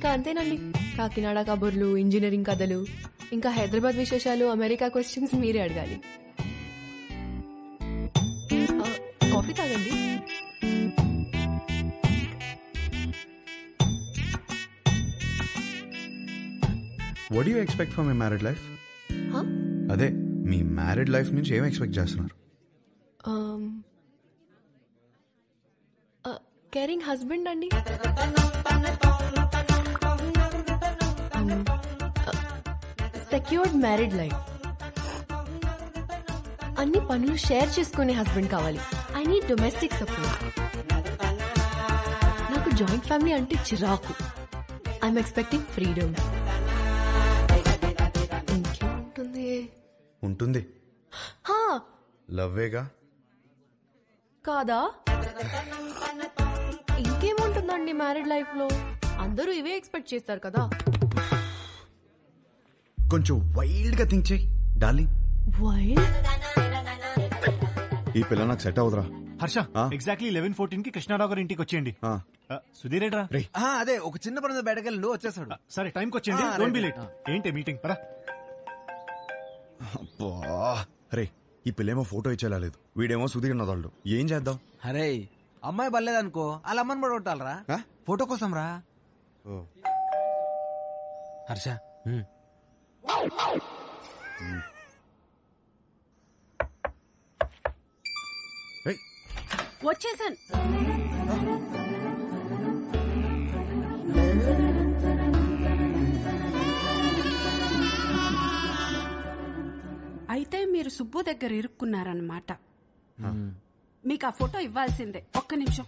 ఇంకా అంతేనండి. కాకినాడ కబుర్లు, ఇంజనీరింగ్ కథలు, ఇంకా హైదరాబాద్ విశేషాలు, అమెరికా క్వశ్చన్స్ మీరే అడగాలి. కాఫీ తాగండి. What do you expect from a married life? అదే మీ మ్యారీడ్ లైఫ్ నుంచి ఏం ఎక్స్పెక్ట్ చేస్తున్నారు? కేరింగ్ హస్బెండ్ అండి. Secured married life. అన్ని పనులు షేర్ చేసుకునే హస్బెండ్ కావాలి. I need domestic support. నాకు జాయింట్ ఫ్యామిలీ అంటే చిరాకు. I'm expecting freedom. ఇంకేముంటుంది? ఉంటుంది, లవ్వేగా. కాదా? ఇంకేముంటుందండి మ్యారీడ్ లైఫ్ లో? అందరూ ఇవే ఎక్స్పెక్ట్ చేస్తారు కదా. కొంచెం వైల్డ్ గా థింక్ చేయి డార్లింగ్. వైల్డ్? ఈ పిల్ల నాకు సెట్ అవుదరా. హర్ష, ఎగ్జాక్ట్లీ 11:14 కి కృష్ణారావు గారి ఇంటికి వచ్చేయండి. సుధీర్ ఏట్రా? అదే ఒక చిన్న పని బయటకెళ్ళి వచ్చేసాడు. సరే టైంకి వచ్చేయండి. Don't be late. ఏంటి మీటింగ్? పరా. రే, ఈ పిల్లేమో ఫోటో ఇచ్చేలా లేదు, వీడేమో సుధీర్ నదాళ్ళు. ఏం చేద్దాం? అరే అమ్మాయి బలేదనుకో, వాళ్ళ అమ్మని పడగొట్టాలరా ఫోటో కోసం రా. హర్ష వచ్చేసాను. అయితే మీరు సుబ్బు దగ్గర ఇరుక్కున్నారన్నమాట. మీకు ఆ ఫోటో ఇవ్వాల్సిందే. ఒక్క నిమిషం.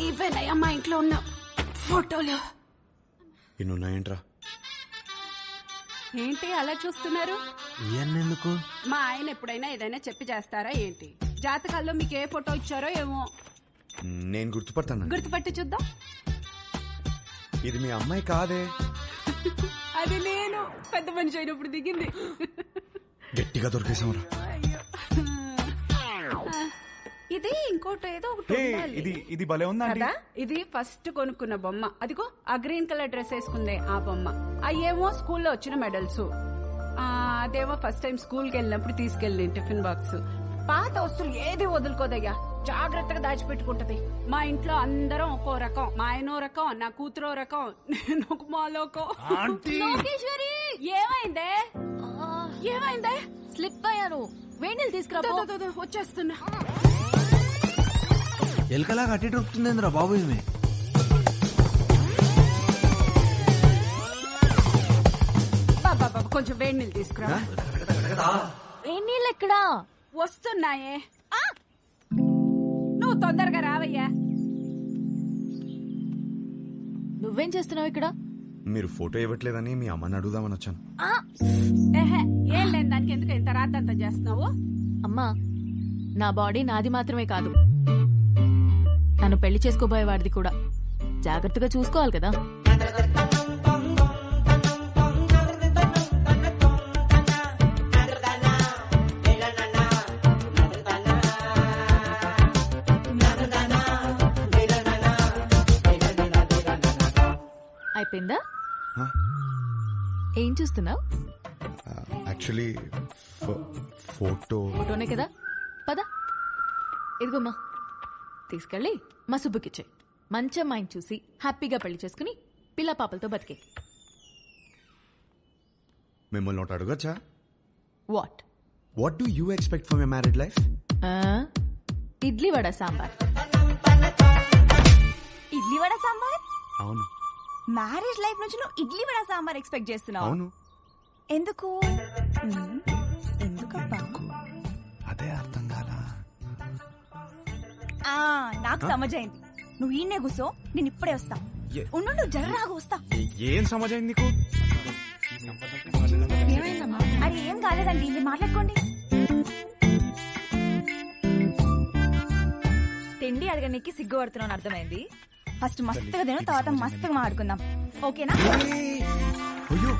ఇవేనయ్యా మా ఇంట్లో ఉన్న ఫోటోలు. ఇన్నున్నాయంట్రా. ఏంటి అలా చూస్తున్నారు? ఎందుకు? మా ఆయన ఎప్పుడైనా ఏదైనా చెప్పి చేస్తారా ఏంటి? జాతకాల్లో మీకు ఏ ఫోటో ఇచ్చారో ఏమో. నేను గుర్తుపడతాను. గుర్తుపట్టి చూద్దాం. ఇది మీ అమ్మాయి కాదే. అది నేను పెద్ద మనిషి అయినప్పుడు దిగింది. గట్టిగా దొరికేసాంరా. ఇది ఇంకోటి ఏదో ఒకటి ఇది భలే ఉందా కదా. ఇది ఫస్ట్ కొనుక్కున్న బొమ్మ. అదిగో ఆ గ్రీన్ కలర్ డ్రెస్ వేసుకుందే ఆ బొమ్మ. అయ్యేమో స్కూల్లో వచ్చిన మెడల్స్. అదేమో ఫస్ట్ టైం స్కూల్ కి వెళ్ళినప్పుడు తీసుకెళ్ళి టిఫిన్ బాక్స్. పాత వస్తువులు ఏది వదులుకోదయ్యా, జాగ్రత్తగా దాచిపెట్టుకుంటది. మా ఇంట్లో అందరం ఒక్కో రకం. మా ఆయనో రకం, నా కూతురో రకం, నేను ఒక మాలోకం. లోకేశ్వరి, ఏమైందే? ఏమైందే? స్లిప్ అయ్యాను. వేణీలు తీసుకురా. వచ్చేస్తున్నా. ఎలకలా కట్టి దొరుకుతుందిరా బాబు. ఇది కొంచెం వేడి నీళ్ళు తీసుకురా. వేడి నీళ్ళు ఎక్కడా? వస్తున్నాయే. నువ్వు తొందరగా రావయ్యా. నువ్వేం చేస్తున్నావు ఇక్కడ? మీరు ఫోటో ఇవ్వట్లేదని మీ అమ్మని అడుగుదామని వచ్చాను. ఏం లేని దానికి ఎందుకు ఇంత రాద్దంతా చేస్తున్నావు? అమ్మా, నా బాడీ నాది మాత్రమే కాదు, నన్ను పెళ్లి చేసుకోబోయేవాడిది కూడా. జాగ్రత్తగా చూసుకోవాలి కదా. అయిపోయిందా? ఏం చూస్తున్నావు? యాక్చువల్లీ ఫోటోనే కదా. పద, ఇదిగోమ్మా, తీసుకెళ్ళి మా సుబ్బుకిచ్చే. మంచి అమ్మాయిని చూసి హ్యాపీగా పెళ్లి చేసుకుని పిల్ల పాపలతో బతికే. మిమ్మల్ని ఒకటి అడగచ్చా? What do you expect from a married life? Idli vada sambar. Idli vada sambar? అవును. మ్యారేజ్ లైఫ్ నుంచి నువ్వు ఇడ్లీ వడ సాంబార్ ఎక్స్పెక్ట్ చేస్తున్నావు? అవును. ఎందుకు? ఎందుకబ్బా? అదే అర్థం కాలా. నాకు సమజైంది. నువ్వు ఈయనే కూసో, నేను ఇప్పుడే వస్తా. ఉండు, జర్రాగా వస్తా. ఏం సమజైంది నీకు? అరే ఏం కాలేదండి, మీరు మాట్లాడుకోండి. తిండి అడగడానికి సిగ్గుపడుతున్నాను అర్థమైంది. ఫస్ట్ మస్తుగా తిను, తర్వాత మస్తుగా మాట్లాడుకుందాం, ఓకేనా? అయ్యో,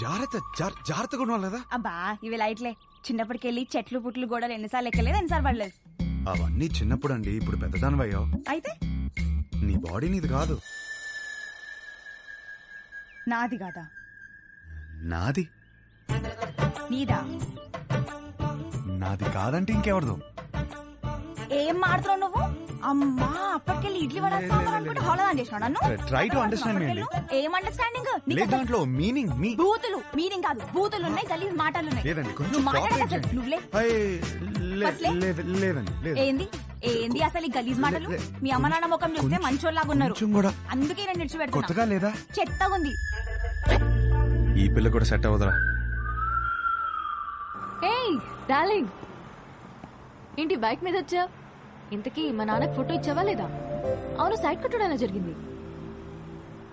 జాగ్రత్తగా ఉండాలి కదా. అబ్బా ఇవి లైట్లే. చిన్నప్పటికెళ్ళి చెట్లు పుట్లు గోడలు ఎన్నిసార్లు ఎక్కలేదు, ఎన్నిసార్లు పడలేదు. అవన్నీ చిన్నప్పుడు అండి, ఇప్పుడు పెద్దదానివయ్యో. అయితే నీ బాడీ నీది కాదు. నాది కాదా? నాది. నీదా? నాది కాదంటే ఇంకెవరిదో. ఏం మాడుతున్నావు నువ్వు? అమ్మా, అప్పటికెళ్ళి ఇడ్లీ వడ సాంబార్ అనుకుంటే హోళదాన్ చేసినావు నన్ను. Try to understand me అండి. ఏం అండర్స్టాండింగ్? లేదు దాంట్లో మీనింగ్ మీ బూతులు మీనింగ్ కాదు, బూతులు ఉన్నాయి, గలీజ్ మాటలు ఉన్నాయి. లేదండి, కొంచెం నువ్వు మాట్లాడక cooperate అసలు చేయండి. నువ్వులే. లేదండి లేదు. ఏంది ఏంది అసలు ఈ గలీజ్ మాటలు? మీ అమ్మ నాన్న ముఖం చూస్తే మంచోళ్ళలాగా ఉన్నారు, కొంచెం కూడా అందుకే నేను నిడిచిపెడుతున్నా. కొత్తగా లేదా? చెత్తగా ఉంది. ఈ పిల్ల కూడా సెట్ అవ్వదురా. ఏయ్ డార్లింగ్, ఏంటి బైక్ మీద వచ్చా? ఇంతకీ మా నాన్నకి ఫోటో ఇచ్చావా లేదా? అవును, సైడ్ కొట్టడం ఎలా జరిగింది?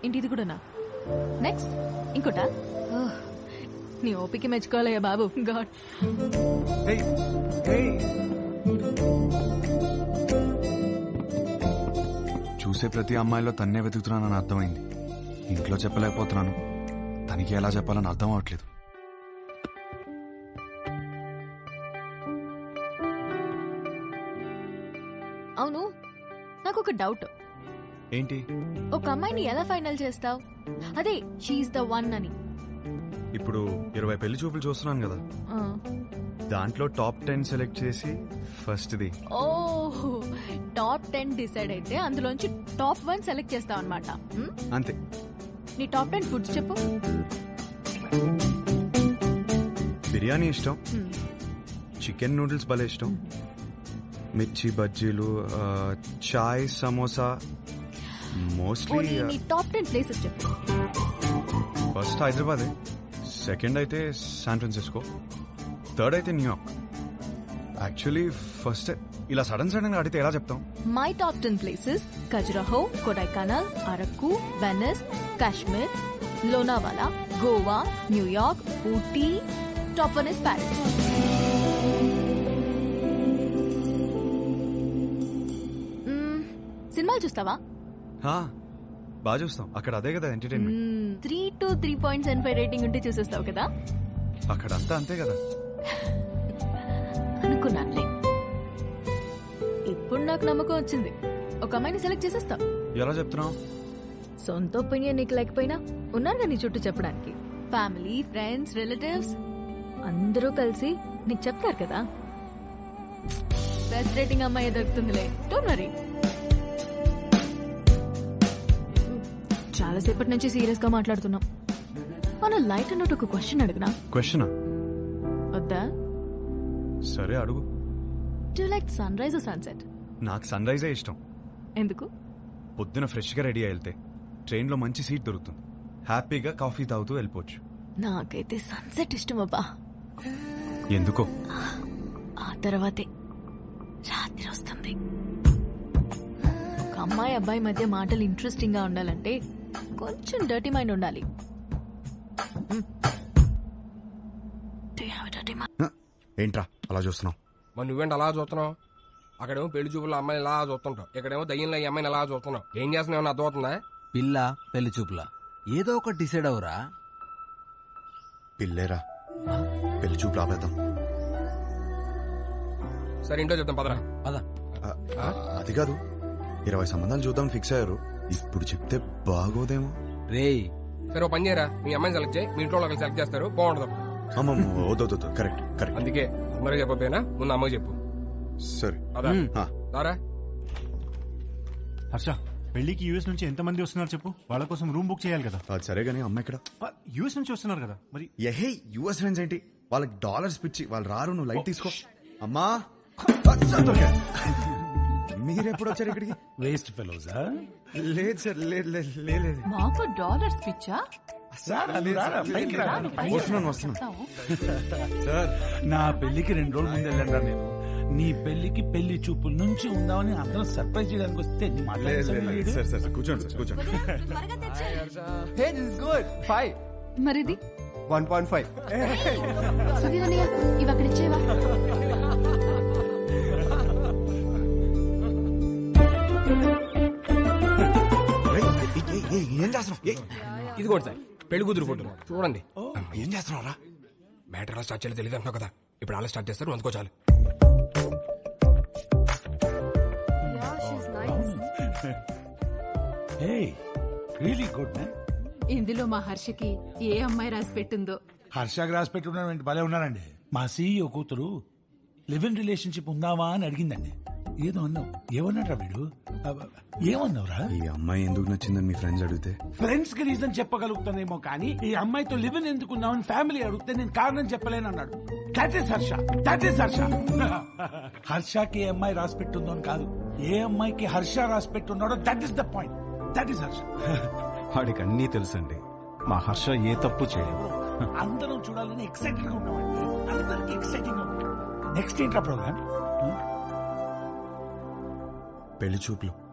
ఏంటి ఇది కూడానా? నెక్స్ట్ ఇంకోటా? ఓహ్, నీ ఓపిక మెచ్చుకోవాలయ్యా బాబు. గాడ్. చూసే ప్రతి అమ్మాయిలో తన్నే వెతుకుతున్నానని అర్థమైంది. ఇంట్లో చెప్పలేకపోతున్నాను, తనకి ఎలా చెప్పాలని అర్థం అవట్లేదు. అవును, నాకు ఒక డౌట్. ఏంటి? ఒక అమ్మాయిని ఎలా ఫైనల్ చేస్తావు? అదే షీఈస్ ద వన్ అని. ఇప్పుడు 20 పెళ్లి చూపులు చూస్తున్నాను కదా, ఆ. దాంట్లో టాప్ 10 సెలెక్ట్ చేసి ఫస్ట్ది. ఓహ్, టాప్ 10 డిసైడ్ అయితే అందులోంచి టాప్ 1 సెలెక్ట్ చేస్తావు అనమాట. అంతే. నీ టాప్ 10 ఫుడ్స్ చెప్పు. బిర్యానీ ఇష్టం, చికెన్ నూడిల్స్ భలే ఇష్టం, మిర్చి బజ్జీలు, చాయ్, సమోసా. మోస్ట్లీ నీ టాప్ 10 ప్లేసెస్ చెప్పు. ఫస్ట్ హైదరాబాదే, సెకండ్ అయితే శాన్ ఫ్రాన్సిస్కో, థర్డ్ అయితే న్యూయార్క్. యాక్చువల్లీ ఫస్ట్ ఇలా సడన్ గా అడిగితే ఎలా చెప్తాం? My top 10 places: Khajuraho, Kodaikanal, Araku, Venus, Kashmir, Lonavala, Goa, New York, Ooty. Top 1 is Paris. సినిమాలు చూస్తావా? బాగా చూస్తాం, అక్కడ అదే కదా ఎంటర్టైన్మెంట్. 3 to 3.75 రేటింగ్ ఉంటే చూసేస్తావు కదా. అక్కడ అంతా అంతే కదా. అనుకున్నానులే. ఇప్పుడు నాకు నమ్మకం వచ్చింది, ఒక అమ్మాయిని సెలెక్ట్ చేసేస్తావు. ఎలా చెప్తున్నావు? సొంత ఒపీనియన్ నీకు లేకపోయినా ఉన్నారు నీ చుట్టూ చెప్పడానికి. ఫ్యామిలీ, ఫ్రెండ్స్, రిలేటివ్స్ అందరూ కలిసి నీకు చెప్తారు కదా. బెస్ట్ రేటింగ్ అమ్మాయి దొరుకుతుందిలే, డోంట్ వరీ. చాలాసేపటి నుంచి సీరియస్ గా మాట్లాడుతున్నాం. మన లైట్ అన్నట్టు ఒక క్వశ్చన్ అడుగునా? క్వశ్చనా? వద్దా? సరే అడుగు. Do like sunrise or sunset? నాకు సన్ రైజే ఇష్టం. ఎందుకు? పొద్దున ఫ్రెష్ గా రెడీ అయి వెళ్తే ట్రైన్ లో మంచి సీట్ దొరుకుతుంది, హ్యాపీగా కాఫీ తాగుతూ వెళ్ళిపోవచ్చు. నాకైతే సన్సెట్ ఇష్టం అబ్బా. ఎందుకో? ఆ తర్వాతే రాత్రి వస్తుంది. ఒక అమ్మాయి అబ్బాయి మధ్య మాటలు ఇంట్రెస్టింగ్ గా ఉండాలంటే కొంచెం డర్టీ మైండ్ ఉండాలి. ఏంట్రా అలా చూస్తున్నావు? మరి నువ్వేంటి అలా చూస్తున్నావు? అక్కడేమో పెళ్లి చూపుల అమ్మాయిని ఇలా చూస్తుంటావు, ఇక్కడేమో దయ్యంలో ఈ అమ్మాయిని ఎలా చూస్తున్నావు. ఏం చేస్తున్నావు అర్థమవుతుందా? పిల్ల పెళ్లి చూపులా ఏదో ఒకటి డిసైడ్ అవురా. పిల్లేరా, పెళ్లి చూపు రావేద్దాం. సరే ఇంట్లో చెప్తాం పదరా. పద. అది కాదు, 20 సంబంధాలు చూద్దాం ఫిక్స్ అయ్యారు. ఇప్పుడు చెప్తే బాగోదేమో. రేయ్, సరే ఓ పని చేయరా, మీ అమ్మాయిని సెలెక్ట్ చేయి, మీ ఇంట్లో వాళ్ళకి సెలెక్ట్ చేస్తారు, బాగుంటుంది. అమ్మమ్మ వద్దు, కరెక్ట్. అందుకే అమ్మకి చెప్పకపోయినా ముందు అమ్మకి చెప్పు. సరే దారా. హర్ష, పెళ్లికి యూఎస్ నుంచి ఎంత మంది వస్తున్నారు చెప్పు, వాళ్ళ కోసం రూమ్ బుక్ చేయాలి కదా. అది సరే గానీ అమ్మ ఇక్కడ యూఎస్ నుంచి వస్తున్నారు కదా మరి. ఎహే యుఎస్ ఫ్రెండ్స్ ఏంటి, వాళ్ళకి డాలర్స్ పిచ్చి, వాళ్ళు రారు. నువ్వు లైట్ తీసుకో. అమ్మా మీరెప్పుడు వచ్చారు ఇక్కడికి? వేస్ట్ ఫెలోజా? లేదు సార్, లేదు. మాకు డాలర్స్ పిచ్చా? వస్తున్నాను సార్. నా పెళ్లికి 2 రోజుల ముందు వెళ్ళండి నేను. నీ పెళ్లికి పెళ్లి చూపుల నుంచి ఉందామని అందరం సర్ప్రైజ్ చేయడానికి వస్తే నీ మాట. సార్ కూర్చోండి. మరిది 1.5. సుధీర్ అన్నయ్య, ఇవి అక్కడ ఇచ్చేవా? ఏం చేస్తున్నావు? ఇదిగోండి సార్ పెళ్లి కూతురు ఫోటో చూడండి. ఏం చేస్తున్నావురా? మ్యాటర్ ఎలా స్టార్ట్ చేయాలో తెలియదు అంటున్నావు కదా, ఇప్పుడు అలా స్టార్ట్ చేస్తారు, అందుకో చాలు. Hey really good man. ఇందులో మా హర్షకి ఏ అమ్మాయి రాసి పెట్టిందో. హర్షకి రాసి పెట్టున్నారంటే భలే ఉన్నారండి. మా సీఈఓ కూతురు లివ్ ఇన్ రిలేషన్షిప్ ఉందావా అని అడిగిందండి. ఏదో అన్నావు. ఏమన్నాడ్రా వీడు? ఏమన్నావురా? ఈ అమ్మాయి ఎందుకు నచ్చిందని మీ ఫ్రెండ్స్ అడిగితే ఫ్రెండ్స్ కి రీజన్ చెప్పగలుగుతానేమో కానీ ఈ అమ్మాయితో లివ్ ఇన్ ఎందుకున్నావని ఫ్యామిలీ అడిగితే నేను కారణం చెప్పలేను అన్నాడు. That is Harsha. That is Harsha. హర్షకి ఏ అమ్మాయి రాసి పెట్టుందో అని కాదు, ఏ అమ్మాయికి హర్ష రాసి పెట్టున్నాడో that is the point. That is Harsha. వాడికి అన్నీ తెలుసండి. మా హర్ష ఏ తప్పు చేయదు. అందరం చూడాలని ఎక్సైటెడ్ గా ఉన్నామండి. అందరికి ఎక్సైటింగ్ గా ఉంది. నెక్స్ట్ ఏంట్రా ప్రోగ్రామ్? పెళ్లి చూపులు.